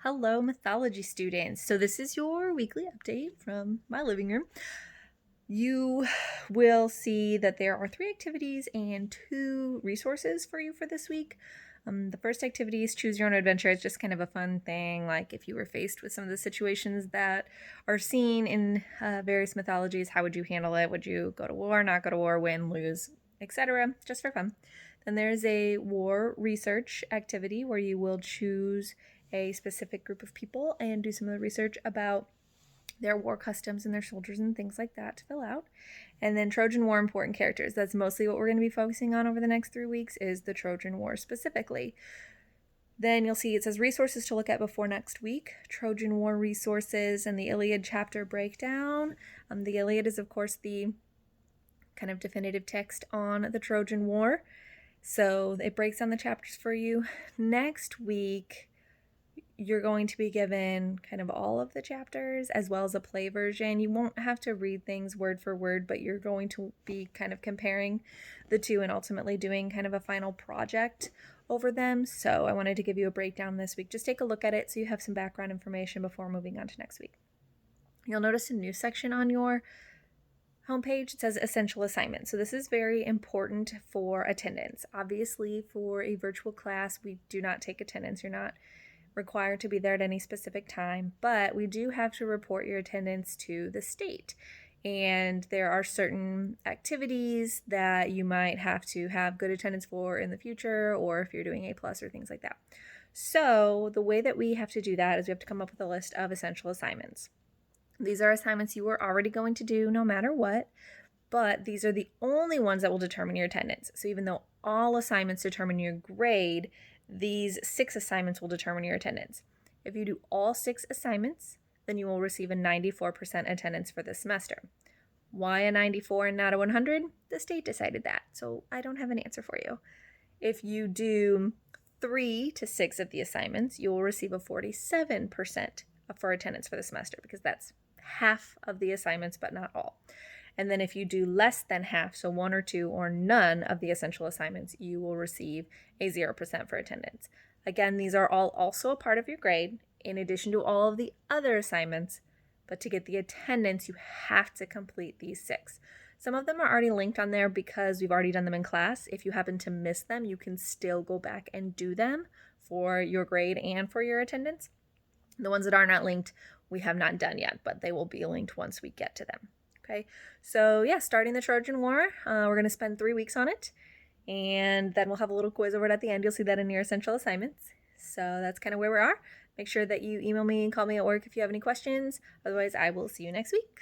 Hello, Mythology students. So this is your weekly update from my living room. You will see that there are 3 activities and 2 resources for you for this week. The first activity is Choose Your Own Adventure. It's just kind of a fun thing, like if you were faced with some of the situations that are seen in various mythologies, how would you handle it? Would you go to war, not go to war, win, lose, etc., just for fun. Then there's a war research activity where you will choose a specific group of people and do some of the research about their war customs and their soldiers and things like that to fill out. And then Trojan War important characters. That's mostly what we're going to be focusing on over the next 3 weeks is the Trojan War specifically. Then you'll see it says resources to look at before next week, Trojan War resources and the Iliad chapter breakdown. The Iliad is, of course, the kind of definitive text on the Trojan War. So it breaks down the chapters for you. Next week, you're going to be given kind of all of the chapters as well as a play version. You won't have to read things word for word, but you're going to be kind of comparing the two and ultimately doing kind of a final project over them. So I wanted to give you a breakdown this week. Just take a look at it so you have some background information before moving on to next week. You'll notice a new section on your homepage. It says essential assignments. So this is very important for attendance. Obviously, for a virtual class, we do not take attendance. You're not required to be there at any specific time, but we do have to report your attendance to the state. And there are certain activities that you might have to have good attendance for in the future, or if you're doing A+ or things like that. So the way that we have to do that is we have to come up with a list of essential assignments. These are assignments you are already going to do no matter what, but these are the only ones that will determine your attendance. So even though all assignments determine your grade, these 6 assignments will determine your attendance. If you do all 6 assignments, then you will receive a 94% attendance for this semester. Why a 94 and not a 100? The state decided that, so I don't have an answer for you. If you do 3 to 6 of the assignments, you will receive a 47% for attendance for the semester because that's half of the assignments, but not all. And then if you do less than half, so 1 or 2 or none of the essential assignments, you will receive a 0% for attendance. Again, these are all also a part of your grade in addition to all of the other assignments, but to get the attendance, you have to complete these 6. Some of them are already linked on there because we've already done them in class. If you happen to miss them, you can still go back and do them for your grade and for your attendance. The ones that are not linked, we have not done yet, but they will be linked once we get to them. Okay, so yeah, starting the Trojan War, we're going to spend 3 weeks on it, and then we'll have a little quiz over it at the end. You'll see that in your essential assignments. So that's kind of where we are. Make sure that you email me and call me at work if you have any questions. Otherwise, I will see you next week.